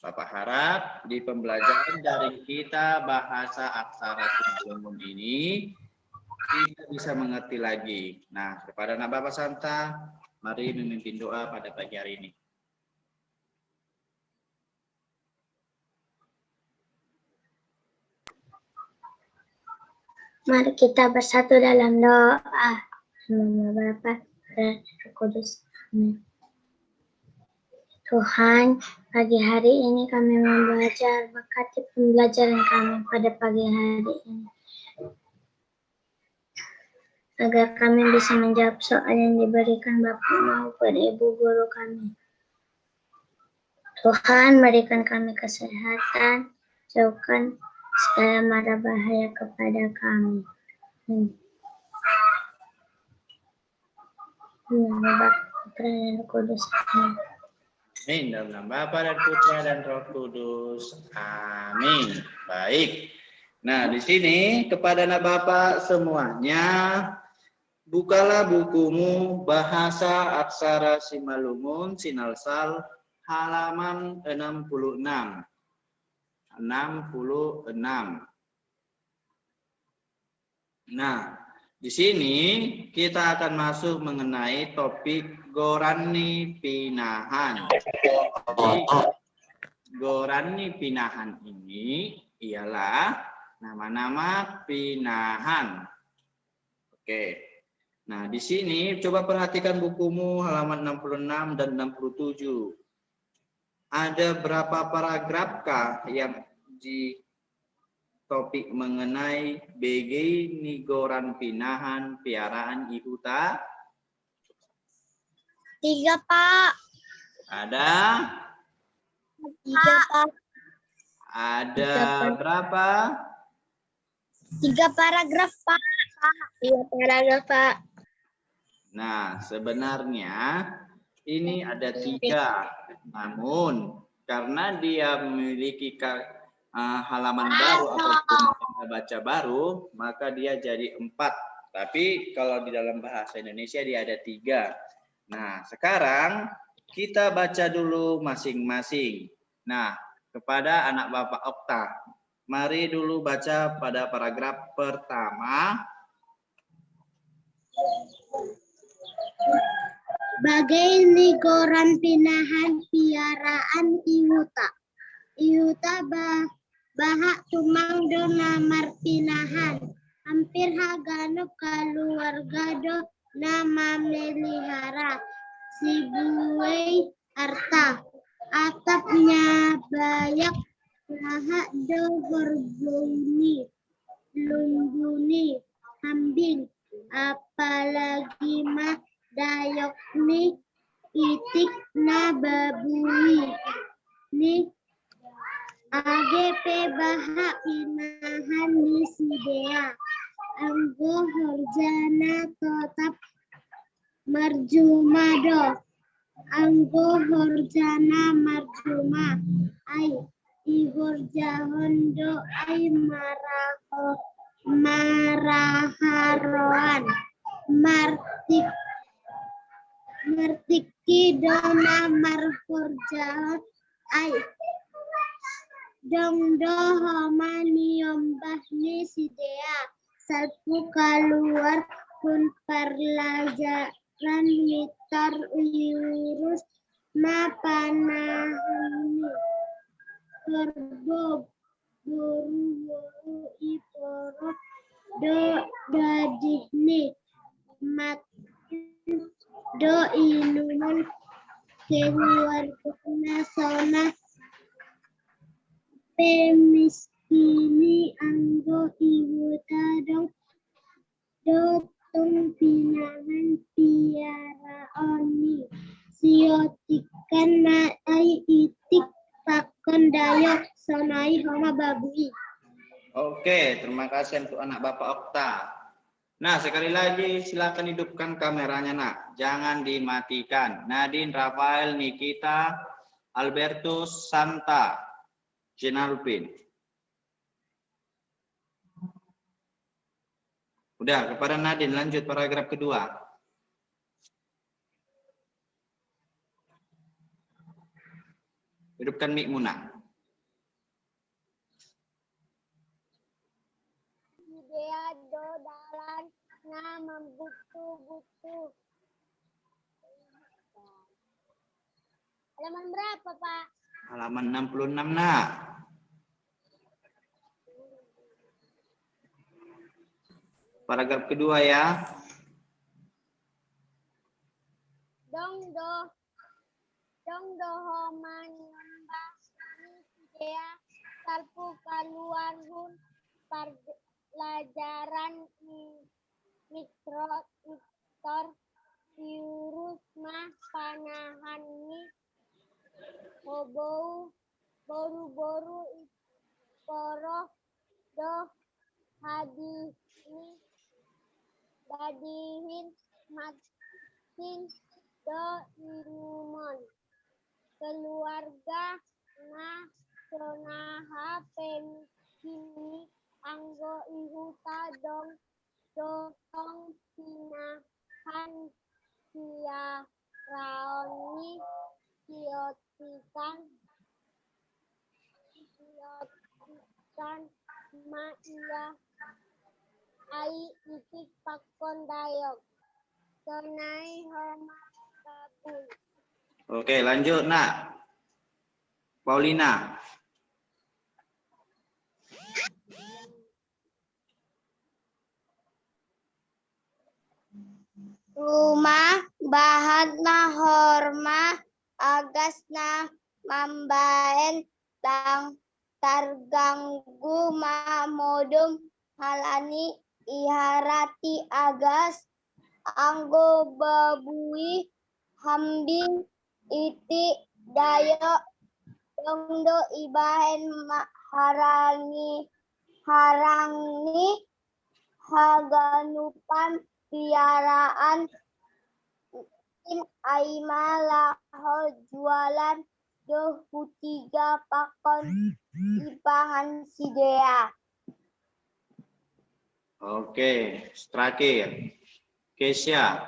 Bapak harap di pembelajaran daring kita bahasa aksara Simalungun ini kita bisa mengerti lagi. Nah, kepada anak Bapak Santa, mari memimpin doa pada pagi hari ini. Mari kita bersatu dalam doa. Nama Bapa dan Roh Kudus. Amin. Tuhan, pagi hari ini kami mau belajar, berkati pembelajaran kami pada pagi hari ini. Agar kami bisa menjawab soal yang diberikan Bapak maupun Ibu Guru kami. Tuhan, berikan kami kesehatan, jauhkan segala mara bahaya kepada kami. Nama Bapa, Putra, dan Roh Kudus. Amin. Dalam nama Bapa dan Putra dan Roh Kudus. Amin. Baik. Nah, di sini kepada anak Bapak semuanya, bukalah bukumu Bahasa Aksara Simalungun Sinalsal halaman 66. 66. Nah, di sini kita akan masuk mengenai topik Gorani Pinahan. Jadi, Gorani Pinahan ini ialah nama-nama pinahan. Oke. Nah, di sini coba perhatikan bukumu halaman 66 dan 67. Ada berapa paragrafkah yang di topik mengenai BG Nigoran Pinahan Piaraan Ihuta? 3, Pak. Ada? 3, Pak. Ada berapa? 3 paragraf, Pak. 3 paragraf, Pak. Nah, sebenarnya ini ada 3. Namun, karena dia memiliki halaman baru ataupun tanda baca baru, maka dia jadi 4. Tapi kalau di dalam bahasa Indonesia dia ada 3. Nah, sekarang kita baca dulu masing-masing. Nah, kepada anak Bapak Okta, mari dulu baca pada paragraf pertama. Bagai Nigoran Pinahan Piaraan Ihuta. Ihuta bahak tumang do namar pinahan. Hampir hagano keluarga do nama melihara. Sibuwei arta. Atapnya bayak lahak do berbuni. Lumbuni. Hambing. Apalagi mah dayok ni itik na babui ni AGP bahak pinahan ni sidea anggo horjana tetap marjumado anggo horjana marjuma ai ihorjahondo ai maraharoan Martiki dona marhorjahan ai dong dohoma niombahni sidea salpu keluar pun perlajaran mitar urus mapanahani kerbo boru iporo do dadihni mat do inuman keluarga sona pemiskini anggo ibu tadong dotong pinahan piaraoni siotikan na ai itik pakon dayok sonai homa babui. Oke, terima kasih untuk anak Bapak Okta. Nah, sekali lagi silakan hidupkan kameranya, nak. Jangan dimatikan. Nadine, Rafael, Nikita, Albertus, Santa, Jenalpin. Udah, kepada Nadine, lanjut paragraf kedua. Hidupkan mic-mu, nak. Dea do dalan na membutu-butu. Halaman berapa, Pak? Halaman 66, Nak. Paragraf kedua ya. Dong do homan ngembah ni Dea salpu keluar hun pelajaran mikro diurus mah panahan ni boru-boru poroh doh dadihin makin do inumon keluarga na sonaha penkini anggo ihuta dong pinahan sia raoni siotikan ma iya ai itik pakon dayok sonai homa kabul. Oke, lanjut, Nak. Paulina. Rumah bahatna horma agasna mambaen tang targanggu modum halani iharati agas anggo babui hambing iti dayo dongdo ibahen harangi haganupan piaraan in aimalaho jualan doh hutiga pakon ipangan si Dea. Oke, terakhir. Kesia.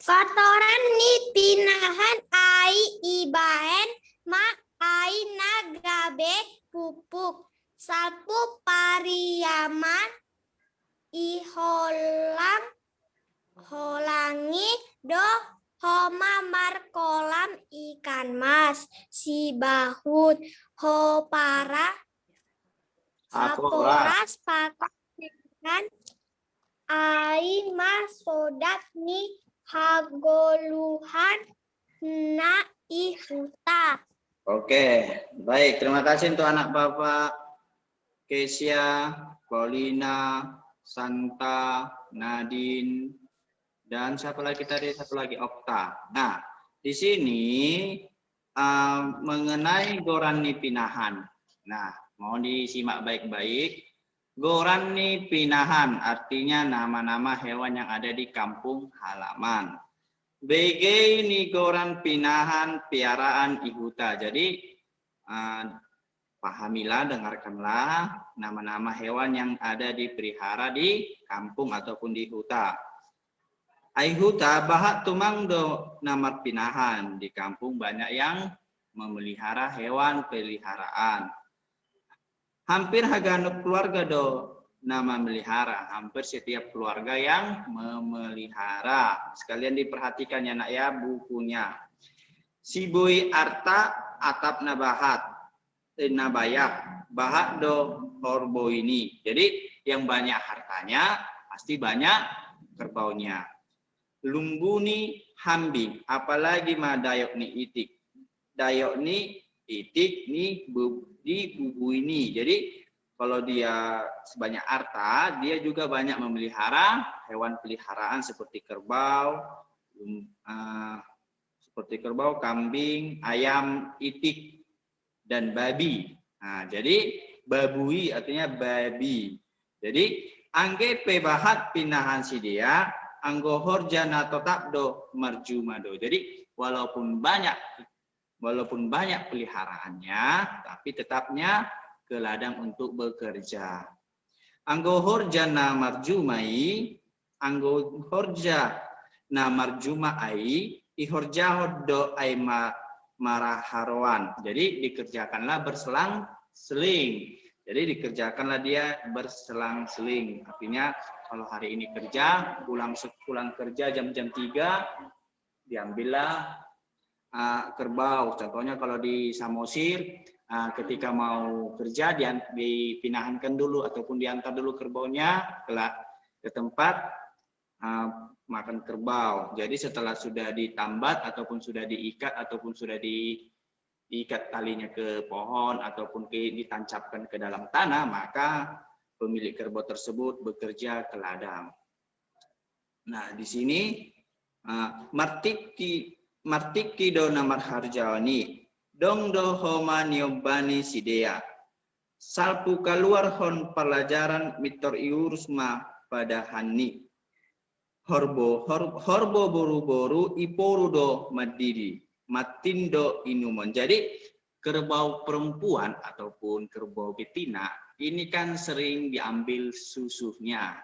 Kotoran ni pinahan ai ibahen ma ai nagabe pupuk salpu pariaman holangi do homa markolam ikan mas si bahut ho para aporas pakan ai mas sodat ni hagoluhan na ihuta. Oke, baik. Terima kasih untuk anak Bapak Kesia, Paulina, Santa, Nadine, dan siapa lagi tadi? Satu lagi, Okta. Nah, di sini mengenai Gorani Pinahan. Nah, mau disimak baik-baik. Gorani Pinahan artinya nama-nama hewan yang ada di kampung halaman. BG ini Goran Pinahan piaraan ihuta. Jadi pahamilah, dengarkanlah nama-nama hewan yang ada dipelihara di kampung ataupun di huta. Aihuta bahat tumangdo nama pinahan. Di kampung banyak yang memelihara hewan peliharaan. Hampir haganuk keluarga do nama melihara. Hampir setiap keluarga yang memelihara. Sekalian diperhatikan ya nak ya bukunya. Sibui arta atap nabahat. Nabayak. Bahat do korbo ini. Jadi yang banyak hartanya pasti banyak kerbaunya. Lumbuni hambing. Apalagi mah dayok ni itik. Dayok ni itik ni di bubu ini. Jadi kalau dia sebanyak harta, dia juga banyak memelihara hewan peliharaan seperti kerbau, kambing, ayam, itik, dan babi. Nah, jadi babui artinya babi. Jadi angge pebahat pinahan si dia, anggo horjana tetap do marjumado. Jadi walaupun banyak peliharaannya, tapi tetapnya ke ladang untuk bekerja. Anggo horjana marjumai, anggo horja na marjumai, ihorja do ai maraharwan. Jadi dikerjakanlah berselang seling. Jadi dikerjakanlah dia berselang-seling. Artinya kalau hari ini kerja, pulang kerja jam-jam 3, diambillah kerbau. Contohnya kalau di Samosir, ketika mau kerja dipindahkan dulu ataupun diantar dulu kerbaunya ke tempat makan kerbau. Jadi setelah sudah ditambat ataupun sudah diikat ataupun sudah diikat talinya ke pohon ataupun ditancapkan ke dalam tanah, maka pemilik kerbau tersebut bekerja ke ladang. Nah, di sini martiki do namar harjawani dong do homa niobani sidea salpu keluar hon pelajaran mitor iurusma pada hani horbo boru-boru iporu do madidi matindo inumon. Jadi kerbau perempuan ataupun kerbau betina ini kan sering diambil susunya.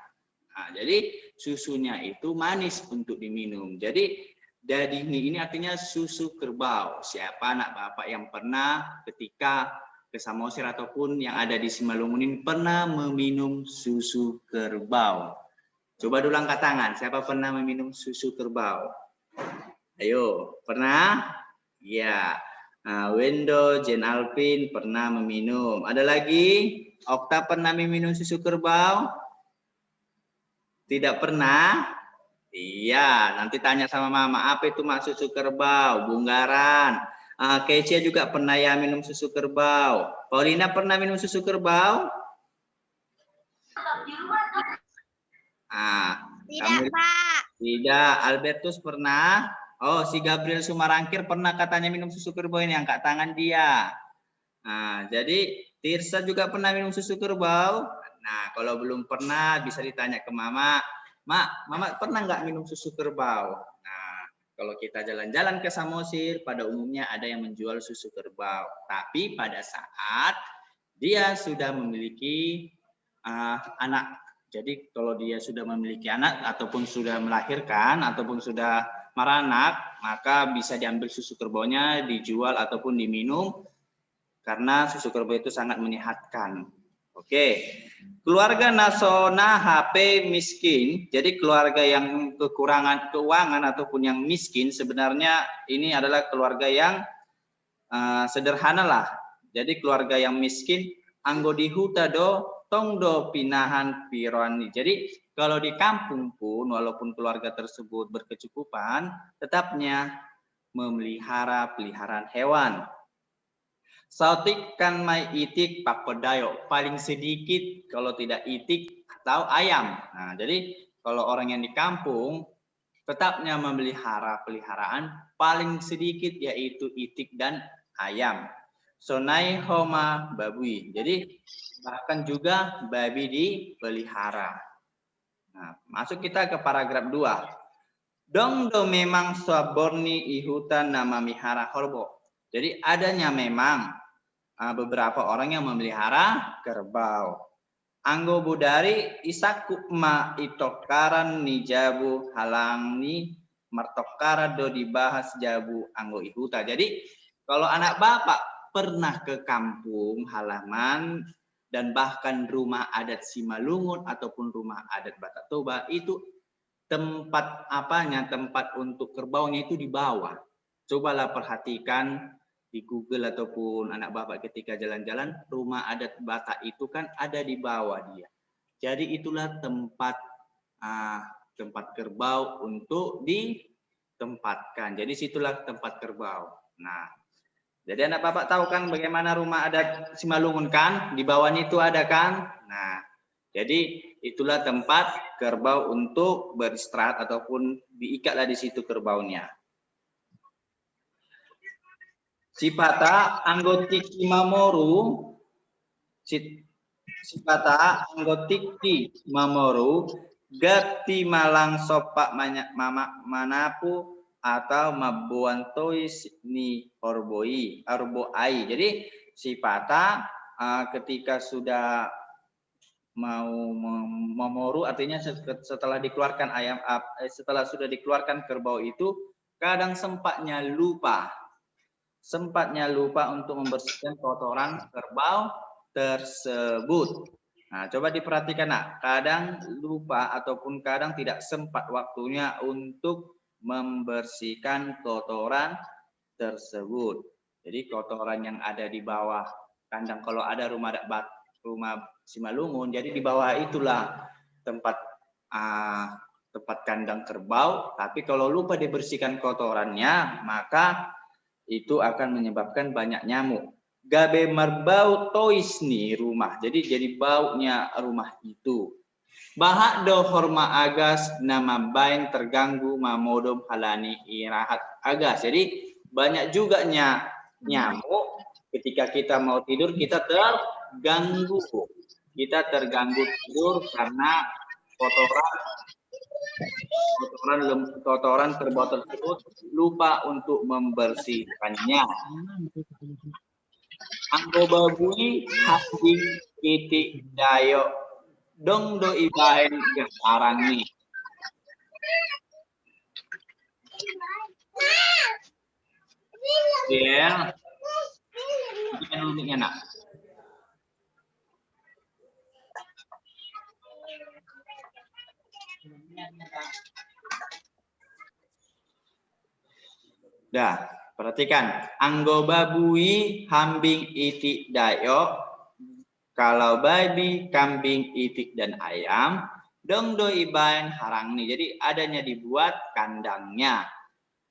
Nah, jadi susunya itu manis untuk diminum. Jadi dadihni ini artinya susu kerbau. Siapa anak bapak yang pernah ketika ke Samosir ataupun yang ada di Simalungun pernah meminum susu kerbau? Coba dulu angkat tangan. Siapa pernah meminum susu kerbau? Ayo, pernah? Ya. Nah, Wendo, Jen Alvin pernah meminum. Ada lagi? Okta pernah meminum susu kerbau? Tidak pernah? Iya, nanti tanya sama mama, apa itu maksud susu kerbau? Bunggaran. Kecia juga pernah ya minum susu kerbau. Paulina pernah minum susu kerbau? Tidak, Pak. Tidak. Albertus pernah? Oh, si Gabriel Sumarangkir pernah katanya minum susu kerbau, ini angkat tangan dia. Nah, jadi Tirsa juga pernah minum susu kerbau. Nah, kalau belum pernah bisa ditanya ke mama. Mama pernah nggak minum susu kerbau? Nah, kalau kita jalan-jalan ke Samosir, pada umumnya ada yang menjual susu kerbau. Tapi pada saat dia sudah memiliki anak. Jadi kalau dia sudah memiliki anak ataupun sudah melahirkan ataupun sudah meranak, maka bisa diambil susu kerbaunya, dijual ataupun diminum karena susu kerbau itu sangat menyehatkan. Oke. Keluarga Nasona HP miskin. Jadi keluarga yang kekurangan keuangan ataupun yang miskin sebenarnya ini adalah keluarga yang sederhana lah. Jadi keluarga yang miskin anggo di huta do tongdo pinahan pironi. Jadi kalau di kampung pun walaupun keluarga tersebut berkecukupan, tetapnya memelihara peliharaan hewan. Sautik kan mai itik pakodayo, paling sedikit kalau tidak itik atau ayam. Nah, jadi kalau orang yang di kampung tetapnya memelihara peliharaan paling sedikit yaitu itik dan ayam. Sonai homa babui. Jadi bahkan juga babi dipelihara. Nah, masuk kita ke paragraf 2. Dong do memang saborni ihutan nama mihara horbo. Jadi adanya memang beberapa orang yang memelihara kerbau. Anggo budari isaku ma itokaran ni jabu halang ni martokara do dibahas jabu anggo ihuta. Jadi kalau anak bapak pernah ke kampung halaman dan bahkan rumah adat Simalungun ataupun rumah adat Batak Toba itu tempat tempat untuk kerbaunya itu di bawah. Cobalah perhatikan di Google ataupun anak bapak ketika jalan-jalan, rumah adat Batak itu kan ada di bawah dia. Jadi itulah tempat kerbau untuk ditempatkan. Jadi situlah tempat kerbau. Nah, jadi anak bapak tahu kan bagaimana rumah adat Simalungun kan? Di bawahnya itu ada kan? Nah, jadi itulah tempat kerbau untuk beristirahat ataupun diikatlah di situ kerbaunya. Sipata anggotiki mamoru, sipata anggotiki mamoru, gati malang sopak manapu atau mabuantois ni orboai. Jadi sipata ketika sudah mau memoru artinya setelah dikeluarkan setelah sudah dikeluarkan kerbau itu kadang sempatnya lupa sempatnya lupa untuk membersihkan kotoran kerbau tersebut. Nah, coba diperhatikan, nak. Kadang lupa ataupun kadang tidak sempat waktunya untuk membersihkan kotoran tersebut. Jadi kotoran yang ada di bawah kandang, kalau ada rumah Simalungun, jadi di bawah itulah tempat tempat kandang kerbau. Tapi kalau lupa dibersihkan kotorannya, maka itu akan menyebabkan banyak nyamuk. Gabe merbau toisni rumah. Jadi baunya rumah itu. Bahak do horma agas nama bain terganggu mamodom halani irahat agas. Jadi banyak juga nyamuk ketika kita mau tidur kita terganggu. Kita terganggu tidur karena kotoran kerbau tersebut lupa untuk membersihkannya. Anggo babui hati titik dayo dong do ibahen sekarang nih. Ya, ini uniknya nak. Dah, perhatikan. Anggo babui hambing itik dayo. Kalau babi, kambing, itik, dan ayam, dong do ibain harang nih. Jadi adanya dibuat kandangnya.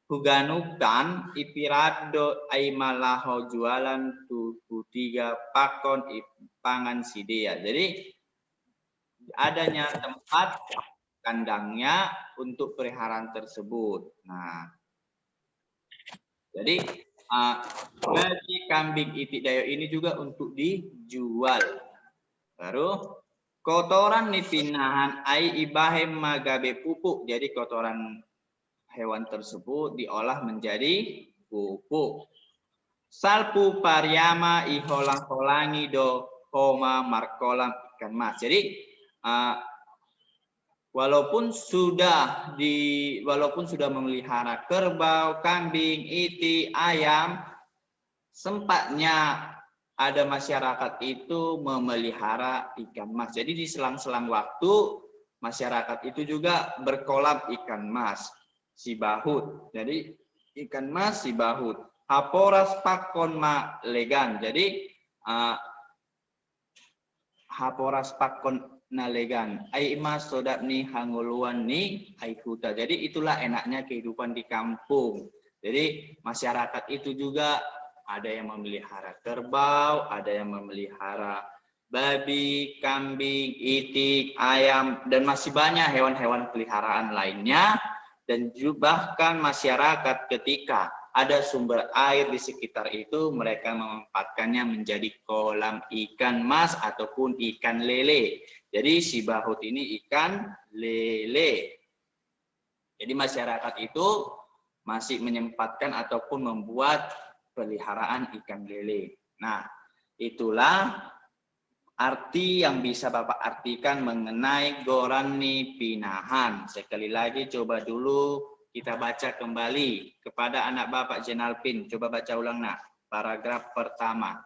Huganukan ipirado aimalaho jualan tuku 3 pakon pangan sidea. Jadi adanya tempat kandangnya untuk peliharaan tersebut. Nah, jadi bagi kambing itik dayo ini juga untuk dijual. Baru kotoran dipinahan ai ibahem magabe pupuk. Jadi kotoran hewan tersebut diolah menjadi pupuk. Salpu pariama iholang-holangi do homa markolam ikan mas. Jadi walaupun sudah memelihara kerbau, kambing, itik, ayam, sempatnya ada masyarakat itu memelihara ikan mas. Jadi di selang-selang waktu masyarakat itu juga berkolam ikan mas, si bahut. Jadi ikan mas si bahut. Haporas pakon ma legan. Jadi haporas pakon nalegan ai mas sodak ni hanguluan ni ai huta. Jadi itulah enaknya kehidupan di kampung. Jadi masyarakat itu juga ada yang memelihara kerbau, ada yang memelihara babi, kambing, itik, ayam, dan masih banyak hewan-hewan peliharaan lainnya. Dan juga bahkan masyarakat ketika ada sumber air di sekitar itu, mereka memanfaatkannya menjadi kolam ikan mas ataupun ikan lele. Jadi si bahut ini ikan lele. Jadi masyarakat itu masih menyempatkan ataupun membuat peliharaan ikan lele. Nah, itulah arti yang bisa Bapak artikan mengenai gorani pinahan. Sekali lagi coba dulu kita baca kembali kepada anak Bapak Jenalpin. Coba baca ulang nak, paragraf pertama.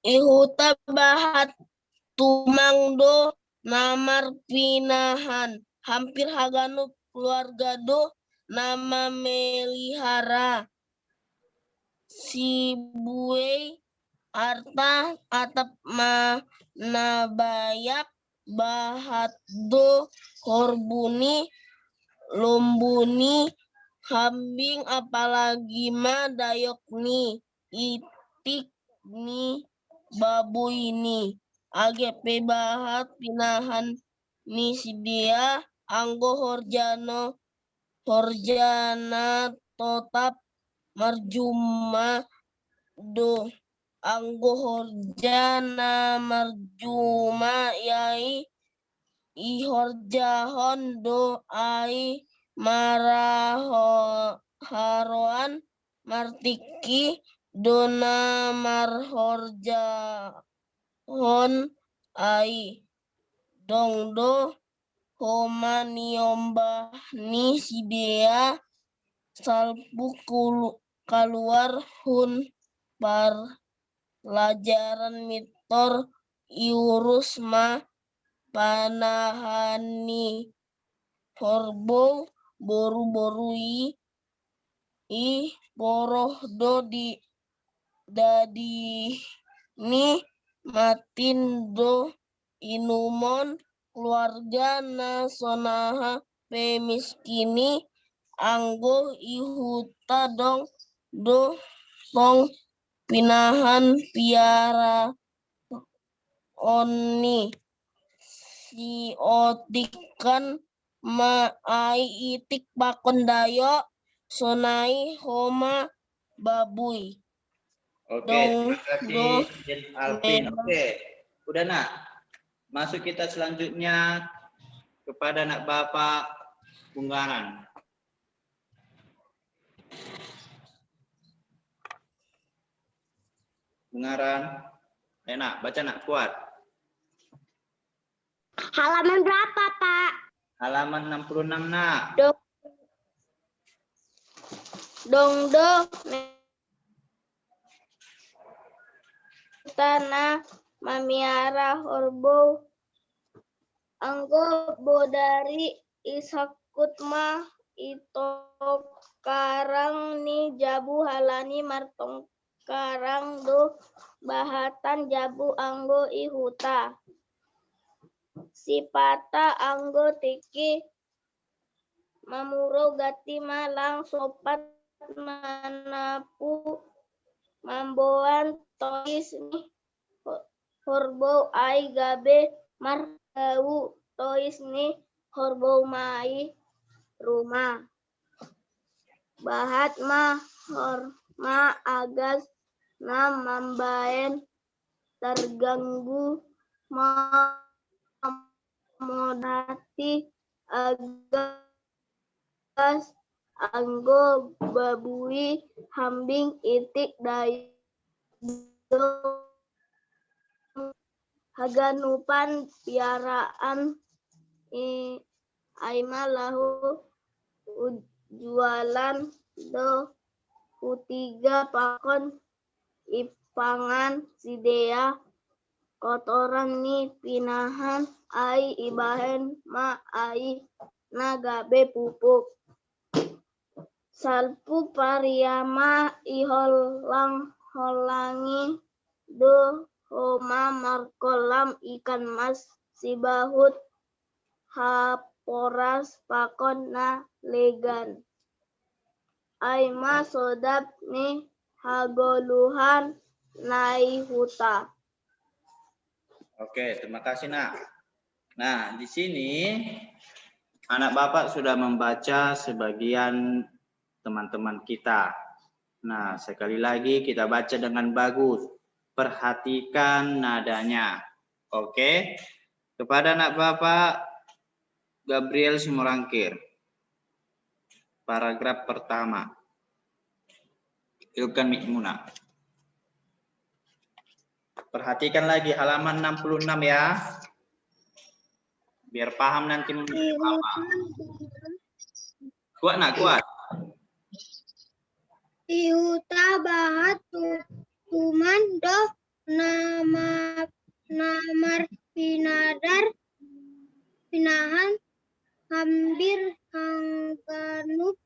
Ihuta bahat tumangdo namar pinahan. Hampir haganu keluarga do nama melihara. Si buey arta atap nabayak bahat do horbuni lombuni kambing apalagi ma dayok ni itik ni babu ini AGP bahat pinahan ni si dia anggo horjana totap marjuma do anggo horjana marjuma yai ihorjahon do ai maraharoan martiki dona marhorjahon ai dong do homa niombahni sidea salpu keluar hun pelajaran mitor iurus ma panahani horbo boru-borui boroh do di dadi ni matin do inumon keluarga nasonaha pemiskini anggo ihuta dong do tong pinahan piara oni si otikan ma ai itik bakon dayo sonai homa babui. Oke, Dong terima do kasih Alvin. Oke, udah nak. Masuk kita selanjutnya kepada anak Bapak Bunggaran. Bunggaran. Enak, baca nak kuat. Halaman berapa, Pak? Halaman 66 nak. Dong do tanah mamiara horbo anggo bodari isakut mah ito karang ni jabu halani martong karang do bahatan jabu anggo ihuta sipata anggo tiki mamuro gati malang sopat manapu mamboan tois ni horbo ai gabe margau tois ni horbo mai rumah bahat ma horma agas na mambaen terganggu modati agas anggo babui hambing itik dayo haganupan piaraan aima lahu jualan do kutiga pakon ipangan sidea kotoran ni pinahan ai ibahen ma ai nagabe pupuk salpu pariama holangi do homa markolam ikan mas sibahut haporas pakon na legan aima sodap ni hagoluhan nai huta. Oke, terima kasih nak. Nah, di sini anak Bapak sudah membaca sebagian teman-teman kita. Nah, sekali lagi kita baca dengan bagus. Perhatikan nadanya. Oke. Kepada anak Bapak Gabriel Simorangkir. Paragraf pertama. Ilkan Mikmuna. Perhatikan lagi halaman 66 ya. Biar paham nanti menurut Bapak. Kuat nak, kuat. Ihuta bahat tuman do namar pinahan hampir hangganup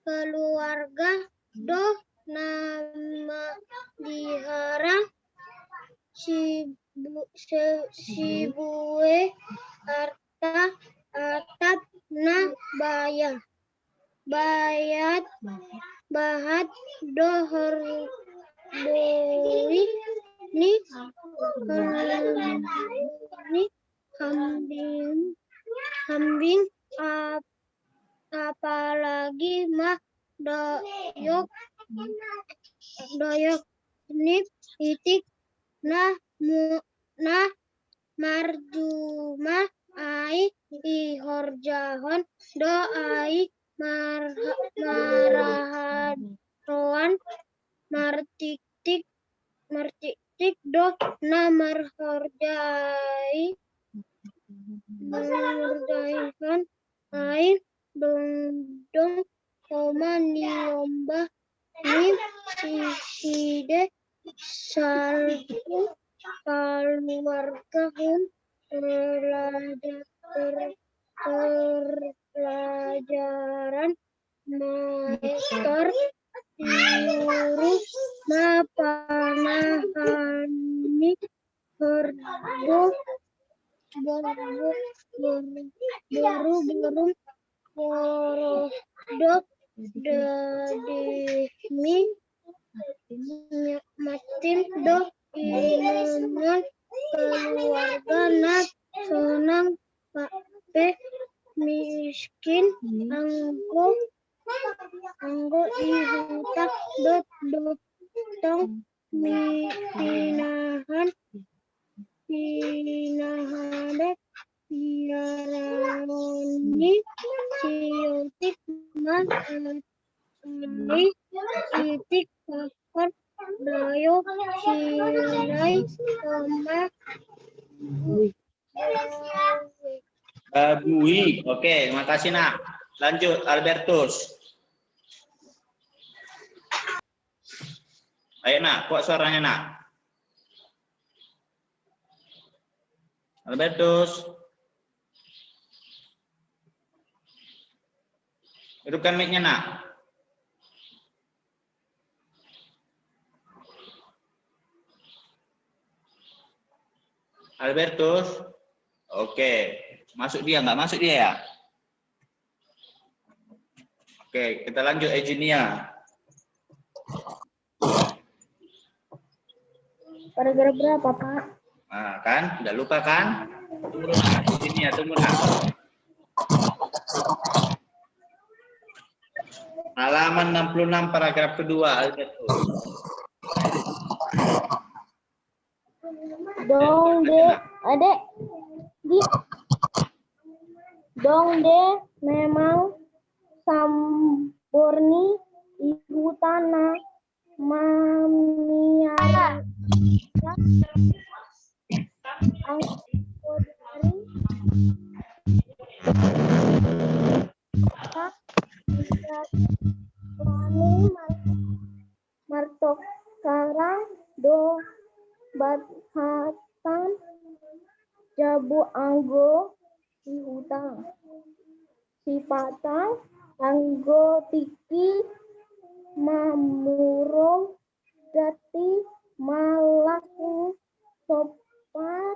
keluarga do nama dihara sibue harta atap na bayat bahat dohor bui ni kambing apalagi mah doyok nip itik nah marjuma ai ihorjahon do ai maraharoan martiktik do na marhorjai merdaikan air dong koma niomba nim siside salku keluarga hum terpelajaran maester Yuru mapanahani herbo baru korodok dademi matim do inomon keluarga nat sonang pak pe miskin anggo ihutak dot tong pinahadet yarani siotik man ali itik pakor dayo silai koma Babui. Oke, terima kasih nak. Lanjut Albertus. Ayo nak, kuat suaranya nak. Albertus. Hidupkan mic-nya nak. Albertus. Oke. Masuk dia, nggak masuk dia ya? Oke, kita lanjut Eugenia. Paragraf berapa, Pak? Nah, kan? Udah lupa kan? Tunggu nak, Eugenia, tunggu nak. Halaman 66 paragraf kedua, Albertus. Dong de, adek, di, dong de memang samborni ibu tanah mamiara angkodari suami martok karang do bathatan jabu anggo di hutang sipatang anggo tiki mamurong gati malaku sopat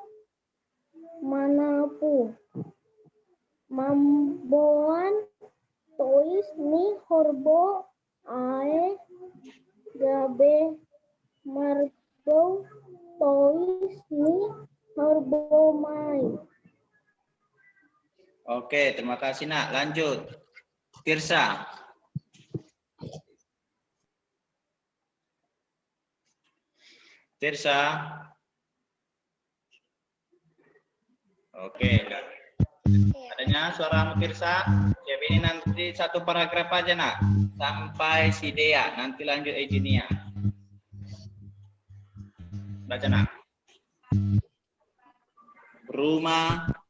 manapu mamboan tois ni horbo ae gabe margo tois ni horbo mai. Oke, terima kasih nak. Lanjut. Tirsa. Tirsa. Oke. Adanya suara Tirsa. Siap, ini nanti satu paragraf aja nak. Sampai si Dea. Nanti lanjut Eugenia. Baca nak. Rumah.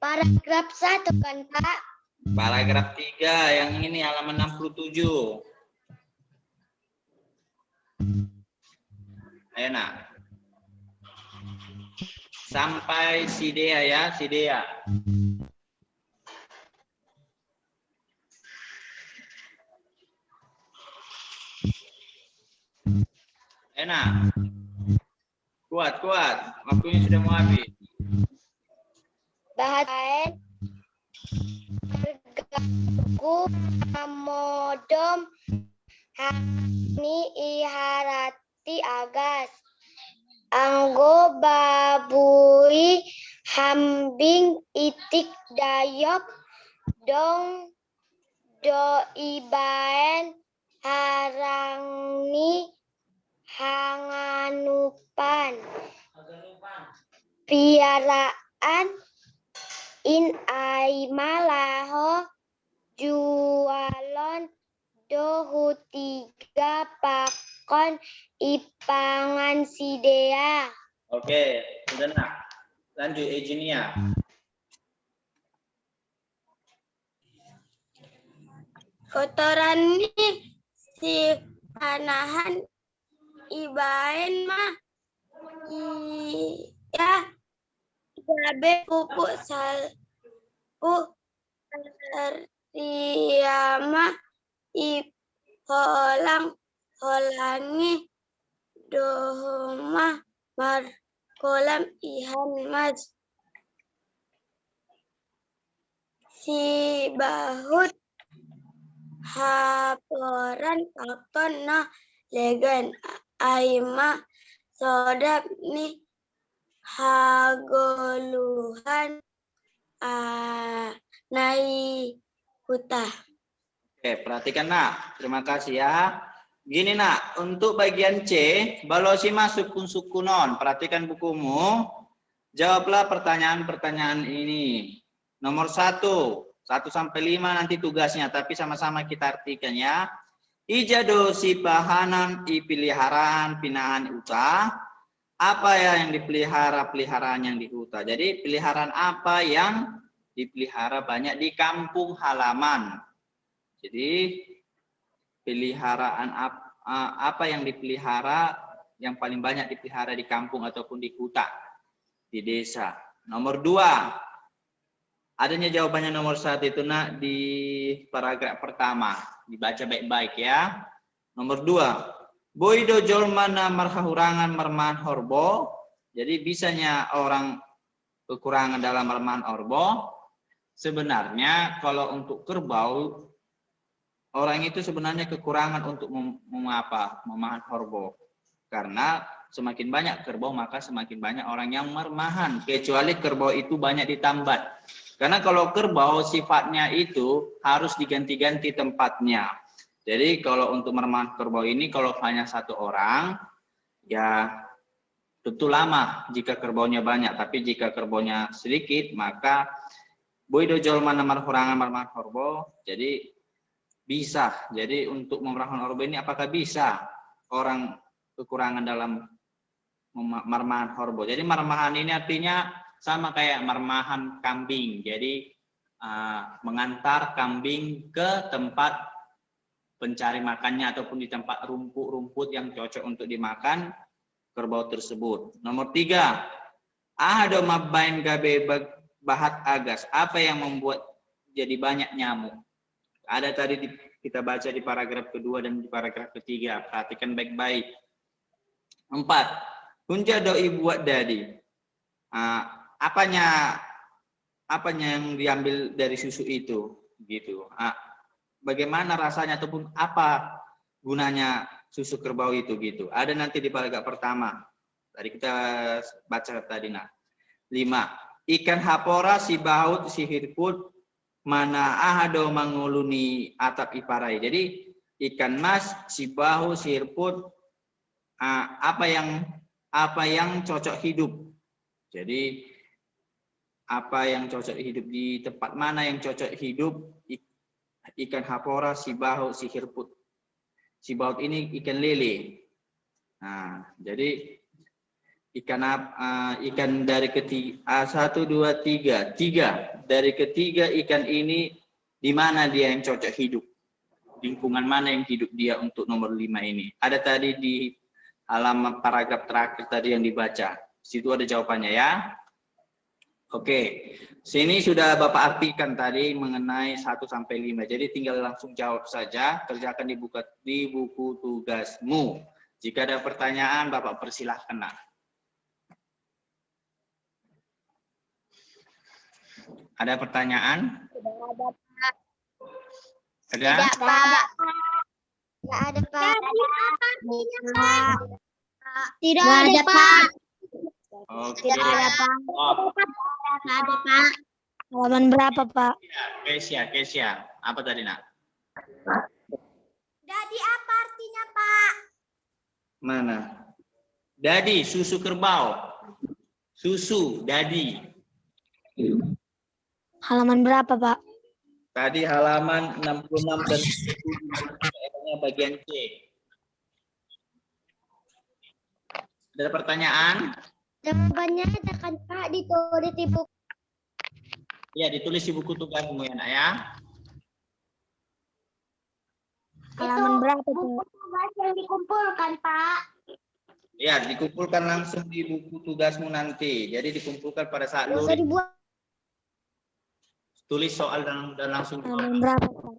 paragraf 1 kan Pak? Paragraf 3 yang ini halaman 67. Ayo nak. Sampai si Dea ya, si Dea. Ayo nak. Kuat, kuat. Waktunya sudah mau habis. Bahan hargaku amodom hani iharati agas anggo babui hambing itik dayok dong do ibaen harangni hanganupan piaraan in aimalaho jualon dohu 3 pakon ipangan sidea. Oke, sudah nak. Lanjut, Ejinia. Kotoran ini si panahan ibaen mah ya gabe pupuk salpu riyama holangi dohoma mar kolam ihan mas si bahut haporan pakon no legan aima sodap ni hagoluhan nai huta. Oke, perhatikan nak. Terima kasih ya. Gini nak, untuk bagian C, balosima sukun-sukunon. Perhatikan bukumu. Jawablah pertanyaan-pertanyaan ini. Nomor 1 sampai 5 nanti tugasnya, tapi sama-sama kita artikan ya. Ijado si pahanan i peliharaan pinahan uta. Apa ya yang dipelihara, peliharaan yang di huta. Jadi peliharaan apa yang dipelihara banyak di kampung halaman. Jadi peliharaan apa yang dipelihara yang paling banyak dipelihara di kampung ataupun di huta, di desa. Nomor 2. Adanya jawabannya nomor 1 itu nak di paragraf pertama. Dibaca baik-baik ya. Nomor 2. Boido jolmana marhahurangan marman horbo. Jadi bisanya orang kekurangan dalam marman horbo. Sebenarnya kalau untuk kerbau, orang itu sebenarnya kekurangan untuk memahan horbo. Karena semakin banyak kerbau maka semakin banyak orang yang mermahan. Kecuali kerbau itu banyak ditambat. Karena kalau kerbau sifatnya itu harus diganti-ganti tempatnya. Jadi kalau untuk mermahan kerbau ini kalau hanya 1 orang, ya tentu lama jika kerbaunya banyak. Tapi jika kerbaunya sedikit, maka boido jolmana marhurangan marmahan horbo. Jadi bisa. Jadi untuk memerahkan horbo ini apakah bisa orang kekurangan dalam marmahan horbo. Jadi marmahan ini artinya sama kayak marmahan kambing. Jadi mengantar kambing ke tempat pencari makannya ataupun di tempat rumput-rumput yang cocok untuk dimakan kerbau tersebut. Nomor 3. Ahado mabain gabe bahat agas. Apa yang membuat jadi banyak nyamuk? Ada tadi kita baca di paragraf kedua dan di paragraf ketiga. Perhatikan baik-baik. 4. Hunja doi buat dadi. Apanya yang diambil dari susu itu? Gitu. Bagaimana rasanya ataupun apa gunanya susu kerbau itu gitu. Ada nanti di paragraf pertama. Tadi kita baca tadi nak. 5. Ikan hapora si baut si hirput mana ahado manguluni atap iparai. Jadi ikan mas, si bahu, si hirput apa yang cocok hidup. Jadi apa yang cocok hidup di tempat mana yang cocok hidup? Ikan hapora, si bahu, si hirput. Si baut ini ikan lele. Nah, jadi ikan dari ketiga 1, 2, 3. 3 dari ketiga ikan ini di mana dia yang cocok hidup? Lingkungan mana yang hidup dia untuk nomor 5 ini? Ada tadi di halaman paragraf terakhir tadi yang dibaca. Situ ada jawabannya ya. Oke. Sini sudah Bapak artikan tadi mengenai 1 sampai 5. Jadi tinggal langsung jawab saja, kerjakan di buku tugasmu. Jika ada pertanyaan Bapak persilahkan nak. Ada pertanyaan? Ada? Tidak, Pak. Tidak ada, Pak. Tidak ada, Pak. Oke. Tidak ada, Pak. Tidak ada, Pak. Halaman berapa, Pak? Kesia. Apa tadi nak? Dadi apa artinya, Pak? Mana? Dadi, susu kerbau. Susu, dadi. Halaman berapa, Pak? Tadi halaman 66 dan 70 bagian C. Ada pertanyaan? Jawabannya ada kan Pak ditulis di buku. Ya, ditulis di buku tugasmu ya, Nak ya. Halaman berapa tuh? Tugas yang dikumpulkan Pak. Ya, dikumpulkan langsung di buku tugasmu nanti. Jadi dikumpulkan pada saat Nggak usah luring. dibuat. Tulis soal dan langsung jawab. Halaman berapa Pak?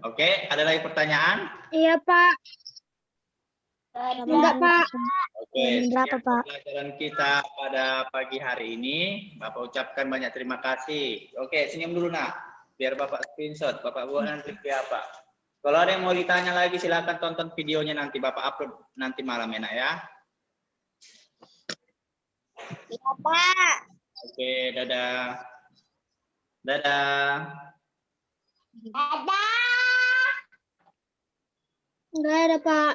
Oke, ada lagi pertanyaan? Iya Pak. Enggak Pak. Oke, Berapa, sekian Pak? pembelajaran kita pada pagi hari ini. Bapak ucapkan banyak terima kasih. Oke, senyum dulu nak. Biar Bapak screenshot. Bapak buat nanti apa. Kalau ada yang mau ditanya lagi, silakan tonton videonya nanti. Bapak upload nanti malam ya nak ya. Iya Pak. Oke, dadah. Dadah. Ada. Enggak ada Pak.